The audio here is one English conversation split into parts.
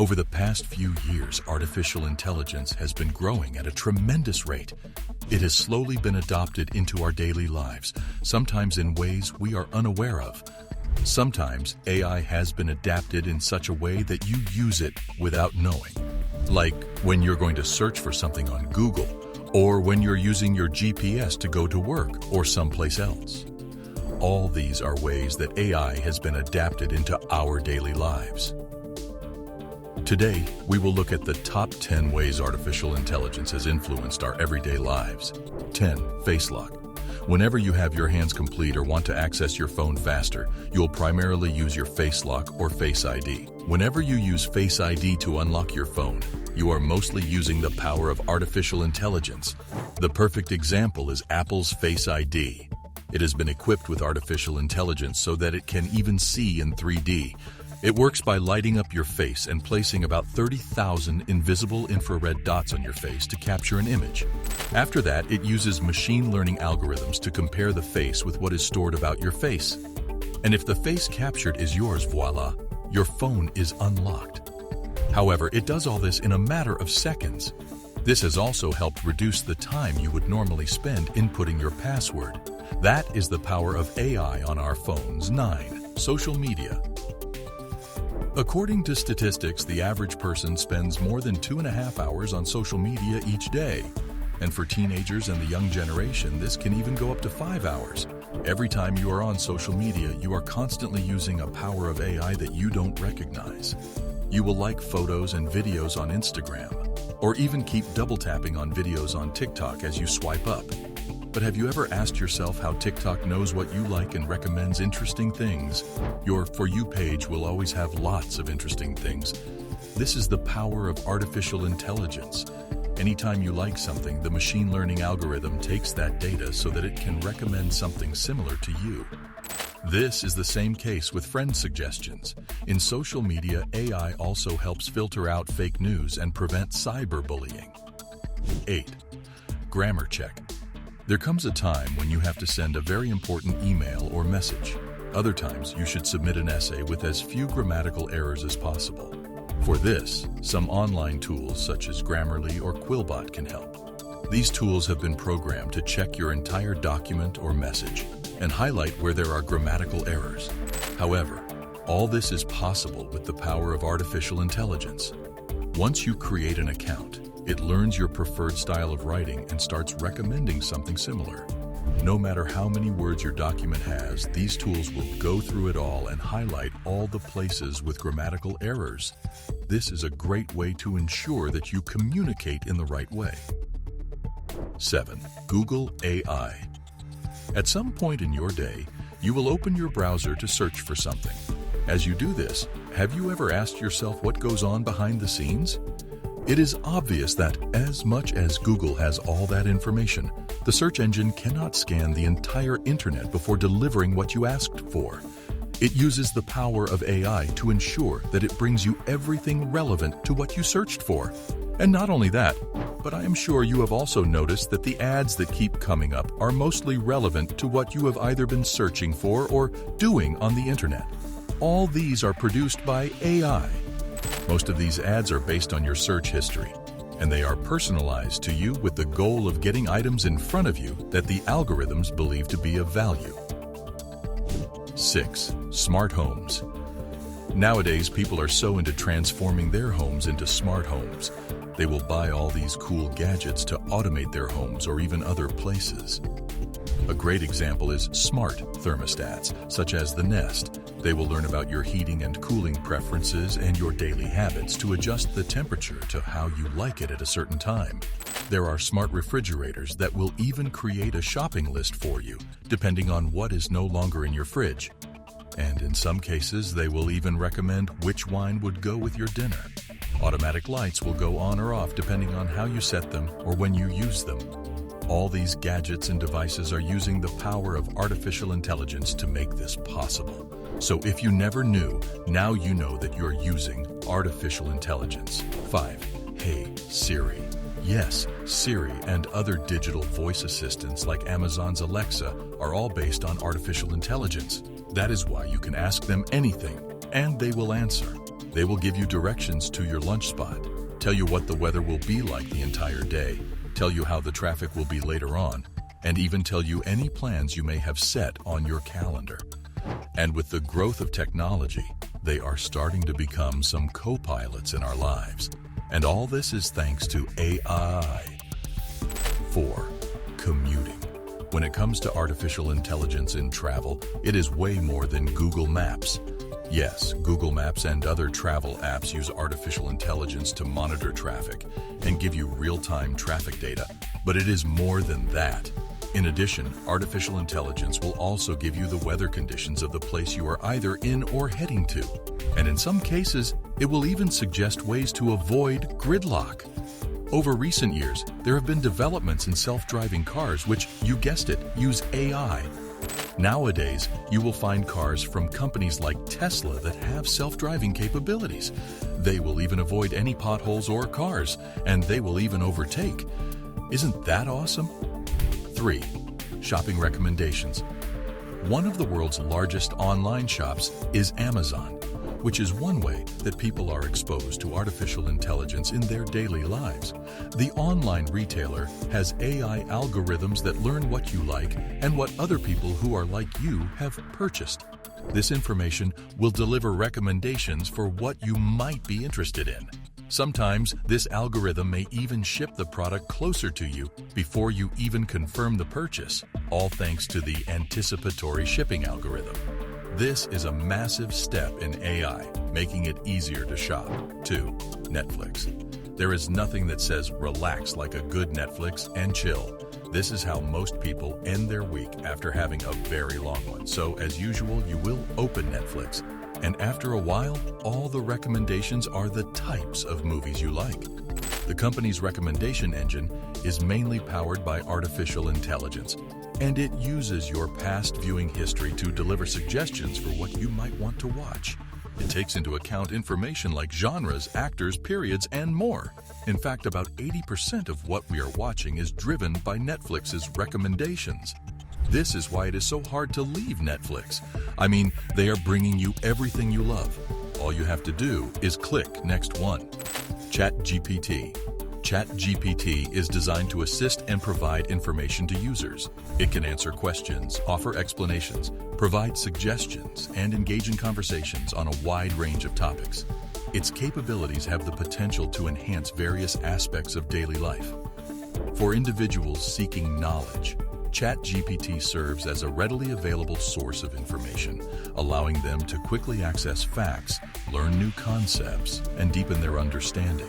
Over the past few years, artificial intelligence has been growing at a tremendous rate. It has slowly been adopted into our daily lives, sometimes in ways we are unaware of. Sometimes AI has been adapted in such a way that you use it without knowing. Like when you're going to search for something on Google, or when you're using your GPS to go to work or someplace else. All these are ways that AI has been adapted into our daily lives. Today, we will look at the top 10 ways artificial intelligence has influenced our everyday lives. 10. Face lock. Whenever you have your hands complete or want to access your phone faster, you'll primarily use your face lock or Face ID. Whenever you use Face ID to unlock your phone, you are mostly using the power of artificial intelligence. The perfect example is Apple's Face ID. It has been equipped with artificial intelligence so that it can even see in 3D. It works by lighting up your face and placing about 30,000 invisible infrared dots on your face to capture an image. After that, it uses machine learning algorithms to compare the face with what is stored about your face. And if the face captured is yours, voila, your phone is unlocked. However, it does all this in a matter of seconds. This has also helped reduce the time you would normally spend inputting your password. That is the power of AI on our phones. 9. Social media. According to statistics, the average person spends more than 2.5 hours on social media each day. And for teenagers and the young generation, this can even go up to 5 hours. Every time you are on social media, you are constantly using a power of AI that you don't recognize. You will like photos and videos on Instagram, or even keep double tapping on videos on TikTok as you swipe up. But have you ever asked yourself how TikTok knows what you like and recommends interesting things? Your For You page will always have lots of interesting things. This is the power of artificial intelligence. Anytime you like something, the machine learning algorithm takes that data so that it can recommend something similar to you. This is the same case with friend suggestions. In social media, AI also helps filter out fake news and prevent cyberbullying. 8. Grammar check. There comes a time when you have to send a very important email or message. Other times, you should submit an essay with as few grammatical errors as possible. For this, some online tools such as Grammarly or Quillbot can help. These tools have been programmed to check your entire document or message and highlight where there are grammatical errors. However, all this is possible with the power of artificial intelligence. Once you create an account, it learns your preferred style of writing and starts recommending something similar. No matter how many words your document has, these tools will go through it all and highlight all the places with grammatical errors. This is a great way to ensure that you communicate in the right way. 7. Google AI. At some point in your day, you will open your browser to search for something. As you do this, have you ever asked yourself what goes on behind the scenes? It is obvious that as much as Google has all that information, the search engine cannot scan the entire internet before delivering what you asked for. It uses the power of AI to ensure that it brings you everything relevant to what you searched for. And not only that, but I am sure you have also noticed that the ads that keep coming up are mostly relevant to what you have either been searching for or doing on the internet. All these are produced by AI. Most of these ads are based on your search history, and they are personalized to you with the goal of getting items in front of you that the algorithms believe to be of value. 6. Smart homes. Nowadays, people are so into transforming their homes into smart homes. They will buy all these cool gadgets to automate their homes or even other places. A great example is smart thermostats, such as the Nest. They will learn about your heating and cooling preferences and your daily habits to adjust the temperature to how you like it at a certain time. There are smart refrigerators that will even create a shopping list for you, depending on what is no longer in your fridge. And in some cases, they will even recommend which wine would go with your dinner. Automatic lights will go on or off depending on how you set them or when you use them. All these gadgets and devices are using the power of artificial intelligence to make this possible. So if you never knew, now you know that you're using artificial intelligence. 5. Hey Siri. Yes, Siri and other digital voice assistants like Amazon's Alexa are all based on artificial intelligence. That is why you can ask them anything, and they will answer. They will give you directions to your lunch spot, tell you what the weather will be like the entire day, tell you how the traffic will be later on, and even tell you any plans you may have set on your calendar. And with the growth of technology, they are starting to become some co-pilots in our lives. And all this is thanks to AI. 4. Commuting. When it comes to artificial intelligence in travel, it is way more than Google Maps. Yes, Google Maps and other travel apps use artificial intelligence to monitor traffic and give you real-time traffic data, but it is more than that. In addition, artificial intelligence will also give you the weather conditions of the place you are either in or heading to. And in some cases, it will even suggest ways to avoid gridlock. Over recent years, there have been developments in self-driving cars which, you guessed it, use AI. Nowadays, you will find cars from companies like Tesla that have self-driving capabilities. They will even avoid any potholes or cars, and they will even overtake. Isn't that awesome? 3. Shopping recommendations. One of the world's largest online shops is Amazon, which is one way that people are exposed to artificial intelligence in their daily lives. The online retailer has AI algorithms that learn what you like and what other people who are like you have purchased. This information will deliver recommendations for what you might be interested in. Sometimes this algorithm may even ship the product closer to you before you even confirm the purchase, all thanks to the anticipatory shipping algorithm. This is a massive step in AI, making it easier to shop. 2. Netflix. There is nothing that says relax like a good Netflix and chill. This is how most people end their week after having a very long one. So, as usual, you will open Netflix. And after a while, all the recommendations are the types of movies you like. The company's recommendation engine is mainly powered by artificial intelligence, and it uses your past viewing history to deliver suggestions for what you might want to watch. It takes into account information like genres, actors, periods, and more. In fact, about 80% of what we are watching is driven by Netflix's recommendations. This is why it is so hard to leave Netflix. I mean, they are bringing you everything you love. All you have to do is click next one. ChatGPT. ChatGPT is designed to assist and provide information to users. It can answer questions, offer explanations, provide suggestions, and engage in conversations on a wide range of topics. Its capabilities have the potential to enhance various aspects of daily life. For individuals seeking knowledge, ChatGPT serves as a readily available source of information, allowing them to quickly access facts, learn new concepts, and deepen their understanding.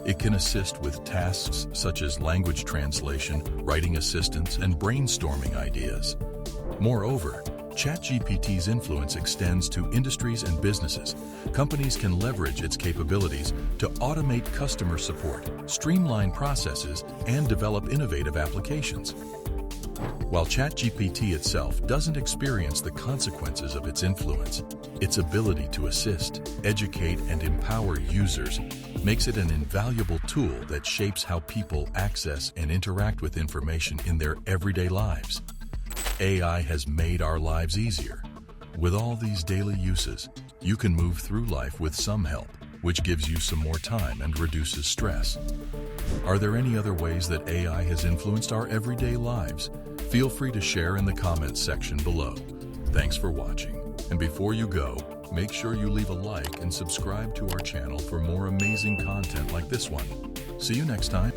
It can assist with tasks such as language translation, writing assistance, and brainstorming ideas. Moreover, ChatGPT's influence extends to industries and businesses. Companies can leverage its capabilities to automate customer support, streamline processes, and develop innovative applications. While ChatGPT itself doesn't experience the consequences of its influence, its ability to assist, educate, and empower users makes it an invaluable tool that shapes how people access and interact with information in their everyday lives. AI has made our lives easier. With all these daily uses, you can move through life with some help, which gives you some more time and reduces stress. Are there any other ways that AI has influenced our everyday lives? Feel free to share in the comments section below. Thanks for watching. And before you go, make sure you leave a like and subscribe to our channel for more amazing content like this one. See you next time.